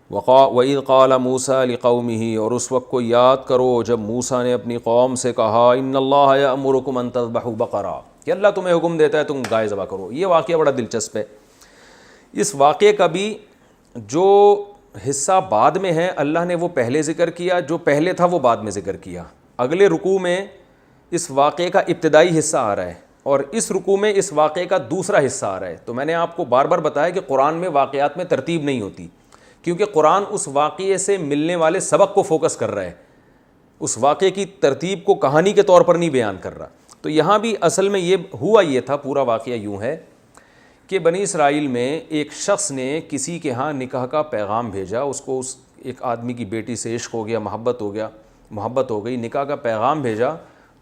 وَإِذْ قَالَ مُوسَىٰ لِقَوْمِهِ، اور اس وقت کو یاد کرو جب موسیٰ نے اپنی قوم سے کہا إِنَّ اللَّهَ يَأْمُرُكُمْ أَن تَذْبَحُوا بَقَرَةً، کہ اللہ تمہیں حکم دیتا ہے تم گائے ذبح کرو۔ یہ واقعہ بڑا دلچسپ ہے۔ اس واقعے کا بھی جو حصہ بعد میں ہے اللہ نے وہ پہلے ذکر کیا، جو پہلے تھا وہ بعد میں ذکر کیا۔ اگلے رکوع میں اس واقعے کا ابتدائی حصہ آ رہا ہے اور اس رکوع میں اس واقعے کا دوسرا حصہ آ رہا ہے۔ تو میں نے آپ کو بار بار بتایا کہ قرآن میں واقعات میں ترتیب نہیں ہوتی، کیونکہ قرآن اس واقعے سے ملنے والے سبق کو فوکس کر رہا ہے، اس واقعے کی ترتیب کو کہانی کے طور پر نہیں بیان کر رہا۔ تو یہاں بھی اصل میں یہ تھا، پورا واقعہ یوں ہے کہ بنی اسرائیل میں ایک شخص نے کسی کے ہاں نکاح کا پیغام بھیجا، اس کو ایک آدمی کی بیٹی سے عشق ہو گیا، محبت ہو گئی، نکاح کا پیغام بھیجا،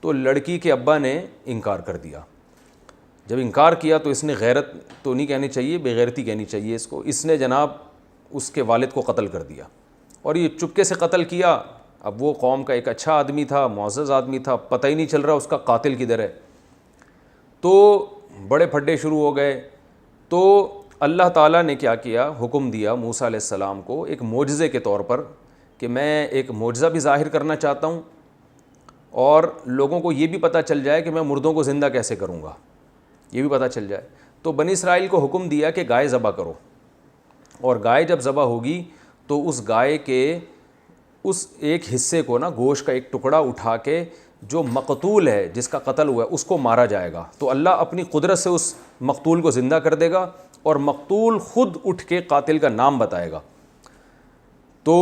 تو لڑکی کے ابا نے انکار کر دیا۔ جب انکار کیا تو اس نے غیرت تو نہیں کہنی چاہیے، بے غیرتی کہنی چاہیے اس نے جناب اس کے والد کو قتل کر دیا، اور یہ چپکے سے قتل کیا۔ اب وہ قوم کا ایک اچھا آدمی تھا، معزز آدمی تھا، پتہ ہی نہیں چل رہا اس کا قاتل کدھر ہے۔ تو بڑے پھڈے شروع ہو گئے۔ تو اللہ تعالیٰ نے کیا کیا، حکم دیا موسیٰ علیہ السلام کو ایک معجزے کے طور پر کہ میں ایک معجزہ بھی ظاہر کرنا چاہتا ہوں اور لوگوں کو یہ بھی پتہ چل جائے کہ میں مردوں کو زندہ کیسے کروں گا، یہ بھی پتہ چل جائے۔ تو بنی اسرائیل کو حکم دیا کہ گائے ذبح کرو، اور گائے جب ذبح ہوگی تو اس گائے کے اس ایک حصے کو نا، گوشت کا ایک ٹکڑا اٹھا کے جو مقتول ہے، جس کا قتل ہوا ہے، اس کو مارا جائے گا۔ تو اللہ اپنی قدرت سے اس مقتول کو زندہ کر دے گا اور مقتول خود اٹھ کے قاتل کا نام بتائے گا۔ تو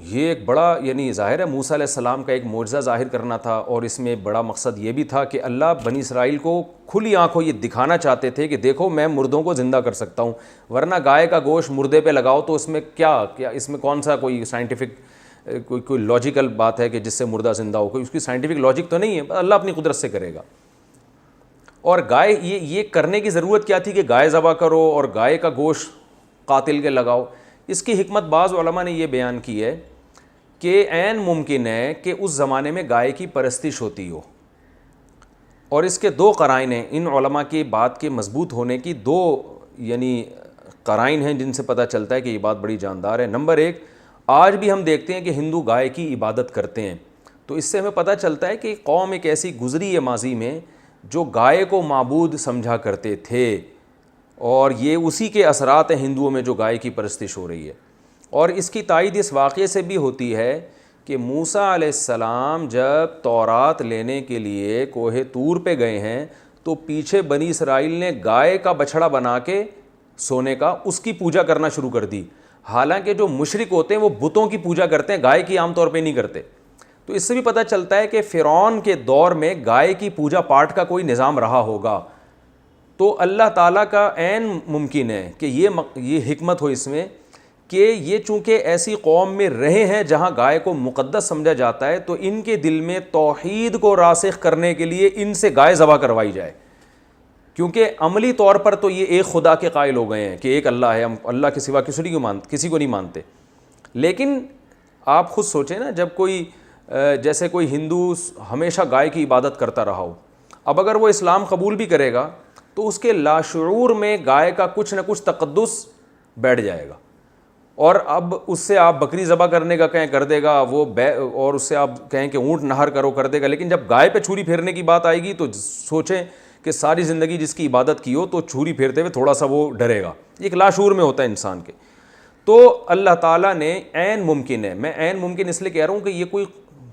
یہ ایک بڑا ظاہر ہے موسیٰ علیہ السلام کا ایک معجزہ ظاہر کرنا تھا، اور اس میں بڑا مقصد یہ بھی تھا کہ اللہ بنی اسرائیل کو کھلی آنکھوں یہ دکھانا چاہتے تھے کہ دیکھو میں مردوں کو زندہ کر سکتا ہوں، ورنہ گائے کا گوشت مردے پہ لگاؤ تو اس میں کیا اس میں کون سا کوئی سائنٹیفک کوئی لاجیکل بات ہے کہ جس سے مردہ زندہ ہو، کوئی اس کی سائنٹیفک لاجک تو نہیں ہے، اللہ اپنی قدرت سے کرے گا۔ اور گائے یہ کرنے کی ضرورت کیا تھی کہ گائے ذبح کرو اور گائے کا گوشت قاتل کے لگاؤ؟ اس کی حکمت بعض علماء نے یہ بیان کی ہے کہ عین ممکن ہے کہ اس زمانے میں گائے کی پرستش ہوتی ہو، اور اس کے دو قرائن ہیں، ان علماء کی بات کے مضبوط ہونے کی دو قرائن ہیں جن سے پتہ چلتا ہے کہ یہ بات بڑی جاندار ہے۔ نمبر ایک، آج بھی ہم دیکھتے ہیں کہ ہندو گائے کی عبادت کرتے ہیں، تو اس سے ہمیں پتہ چلتا ہے کہ قوم ایک ایسی گزری ہے ماضی میں جو گائے کو معبود سمجھا کرتے تھے، اور یہ اسی کے اثرات ہیں ہندوؤں میں جو گائے کی پرستش ہو رہی ہے۔ اور اس کی تائید اس واقعے سے بھی ہوتی ہے کہ موسیٰ علیہ السلام جب تورات لینے کے لیے کوہ طور پہ گئے ہیں تو پیچھے بنی اسرائیل نے گائے کا بچھڑا بنا کے سونے کا اس کی پوجا کرنا شروع کر دی، حالانکہ جو مشرک ہوتے ہیں وہ بتوں کی پوجا کرتے ہیں، گائے کی عام طور پہ نہیں کرتے۔ تو اس سے بھی پتہ چلتا ہے کہ فرعون کے دور میں گائے کی پوجا پاٹ کا کوئی نظام رہا ہوگا۔ تو اللہ تعالیٰ کا عین ممکن ہے کہ یہ حکمت ہو اس میں کہ یہ چونکہ ایسی قوم میں رہے ہیں جہاں گائے کو مقدس سمجھا جاتا ہے، تو ان کے دل میں توحید کو راسخ کرنے کے لیے ان سے گائے ذبح کروائی جائے، کیونکہ عملی طور پر تو یہ ایک خدا کے قائل ہو گئے ہیں کہ ایک اللہ ہے، ہم اللہ کے سوا کسی کو نہیں مانتے۔ لیکن آپ خود سوچیں نا، جب جیسے کوئی ہندو ہمیشہ گائے کی عبادت کرتا رہا ہو، اب اگر وہ اسلام قبول بھی کرے گا تو اس کے لاشعور میں گائے کا کچھ نہ کچھ تقدس بیٹھ جائے گا، اور اب اس سے آپ بکری ذبح کرنے کا کہیں کر دے گا اور اس سے آپ کہیں کہ اونٹ نہر کرو کر دے گا، لیکن جب گائے پہ چھری پھیرنے کی بات آئے گی تو سوچیں کہ ساری زندگی جس کی عبادت کی ہو تو چھری پھیرتے ہوئے تھوڑا سا وہ ڈرے گا، ایک لاشعور میں ہوتا ہے انسان کے۔ تو اللہ تعالیٰ نے عین ممکن ہے، میں عین ممکن اس لیے کہہ رہا ہوں کہ یہ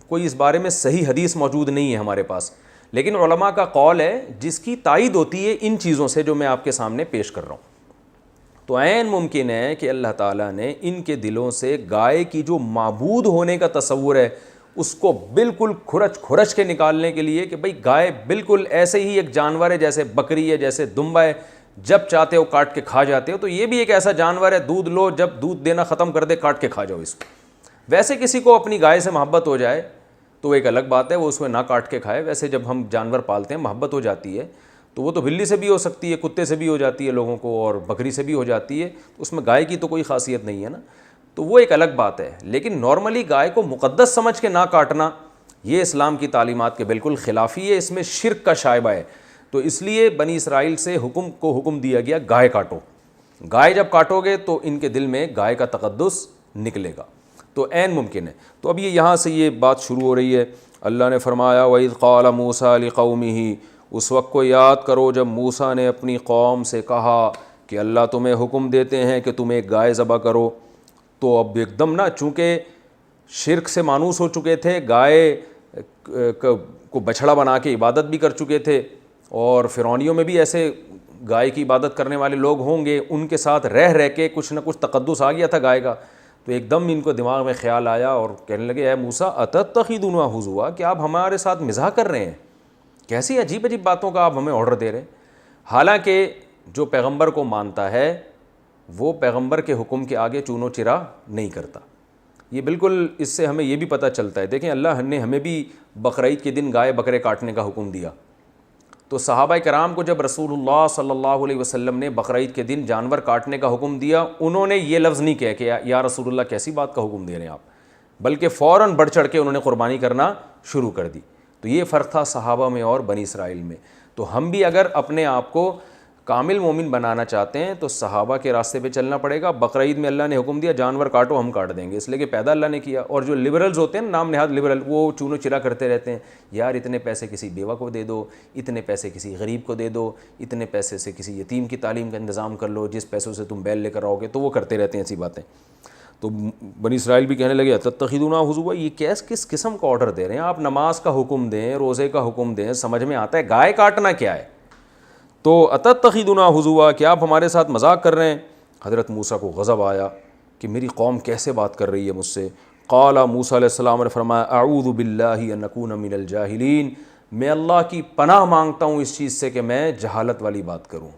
کوئی اس بارے میں صحیح حدیث موجود نہیں ہے ہمارے پاس، لیکن علماء کا قول ہے جس کی تائید ہوتی ہے ان چیزوں سے جو میں آپ کے سامنے پیش کر رہا ہوں۔ تو عین ممکن ہے کہ اللہ تعالیٰ نے ان کے دلوں سے گائے کی جو معبود ہونے کا تصور ہے اس کو بالکل کھرچ کے نکالنے کے لیے کہ بھئی گائے بالکل ایسے ہی ایک جانور ہے جیسے بکری ہے، جیسے دمبا ہے، جب چاہتے ہو کاٹ کے کھا جاتے ہو، تو یہ بھی ایک ایسا جانور ہے، دودھ لو، جب دودھ دینا ختم کر دے کاٹ کے کھا جاؤ اس کو۔ ویسے کسی کو اپنی گائے سے محبت ہو جائے تو ایک الگ بات ہے، وہ اس میں نہ کاٹ کے کھائے۔ ویسے جب ہم جانور پالتے ہیں محبت ہو جاتی ہے تو وہ تو بلی سے بھی ہو سکتی ہے، کتے سے بھی ہو جاتی ہے لوگوں کو، اور بکری سے بھی ہو جاتی ہے، اس میں گائے کی تو کوئی خاصیت نہیں ہے نا، تو وہ ایک الگ بات ہے۔ لیکن نارملی گائے کو مقدس سمجھ کے نہ کاٹنا یہ اسلام کی تعلیمات کے بالکل خلافی ہے، اس میں شرک کا شائبہ ہے۔ تو اس لیے بنی اسرائیل سے حکم دیا گیا گائے کاٹو، گائے جب کاٹو گے تو ان کے دل میں گائے کا تقدس نکلے گا، تو عین ممکن ہے۔ تو اب یہاں سے یہ بات شروع ہو رہی ہے۔ اللہ نے فرمایا وَإِذْ قَالَ مُوسَىٰ لِقَوْمِهِ، اس وقت کو یاد کرو جب موسیٰ نے اپنی قوم سے کہا کہ اللہ تمہیں حکم دیتے ہیں کہ تم ایک گائے ذبح کرو۔ تو اب ایک دم نا، چونکہ شرک سے مانوس ہو چکے تھے، گائے کو بچھڑا بنا کے عبادت بھی کر چکے تھے، اور فرعونیوں میں بھی ایسے گائے کی عبادت کرنے والے لوگ ہوں گے، ان کے ساتھ رہ کے کچھ نہ کچھ تقدس آ گیا تھا گائے کا۔ تو ایک دم ان کو دماغ میں خیال آیا اور کہنے لگے اے موسیٰ اتتخذونہ ہزوا، کہ آپ ہمارے ساتھ مزاح کر رہے ہیں، کیسی عجیب عجیب باتوں کا آپ ہمیں آرڈر دے رہے ہیں۔ حالانکہ جو پیغمبر کو مانتا ہے وہ پیغمبر کے حکم کے آگے چونو چرا نہیں کرتا۔ یہ بالکل اس سے ہمیں یہ بھی پتہ چلتا ہے، دیکھیں اللہ نے ہمیں بھی بقرعید کے دن گائے بکرے کاٹنے کا حکم دیا، تو صحابہ کرام کو جب رسول اللہ صلی اللہ علیہ وسلم نے بقرعید کے دن جانور کاٹنے کا حکم دیا، انہوں نے یہ لفظ نہیں کہا کہ یا رسول اللہ کیسی بات کا حکم دے رہے ہیں آپ، بلکہ فوراً بڑھ چڑھ کے انہوں نے قربانی کرنا شروع کر دی۔ تو یہ فرق تھا صحابہ میں اور بنی اسرائیل میں۔ تو ہم بھی اگر اپنے آپ کو کامل مومن بنانا چاہتے ہیں تو صحابہ کے راستے پہ چلنا پڑے گا۔ بقرعید میں اللہ نے حکم دیا جانور کاٹو، ہم کاٹ دیں گے، اس لیے کہ پیدا اللہ نے کیا۔ اور جو لبرلز ہوتے ہیں نا، نام نہاد لبرل، وہ چونو چرا کرتے رہتے ہیں، یار اتنے پیسے کسی بیوہ کو دے دو، اتنے پیسے کسی غریب کو دے دو، اتنے پیسے سے کسی یتیم کی تعلیم کا انتظام کر لو، جس پیسوں سے تم بیل لے کر آؤ گے، تو وہ کرتے رہتے ہیں ایسی باتیں۔ تو بنی اسرائیل بھی کہنے لگے اتتخذونہ ہزوا، یہ کس قسم کا آرڈر دے رہے ہیں آپ؟ نماز کا حکم دیں، روزے کا حکم دیں، سمجھ میں آتا ہے، گائے کاٹنا کیا ہے؟ تو اتتخذونہ ہزوا، کہ آپ ہمارے ساتھ مذاق کر رہے ہیں۔ حضرت موسیٰ کو غضب آیا کہ میری قوم کیسے بات کر رہی ہے مجھ سے۔ قال موسیٰ علیہ السلام نے فرمایا اعوذ باللہ ان اکون من الجاہلین، میں اللہ کی پناہ مانگتا ہوں اس چیز سے کہ میں جہالت والی بات کروں،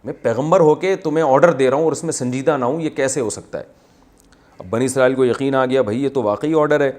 میں پیغمبر ہو کے تمہیں آرڈر دے رہا ہوں اور اس میں سنجیدہ نہ ہوں، یہ کیسے ہو سکتا ہے؟ اب بنی اسرائیل کو یقین آ گیا بھائی یہ تو واقعی آرڈر ہے۔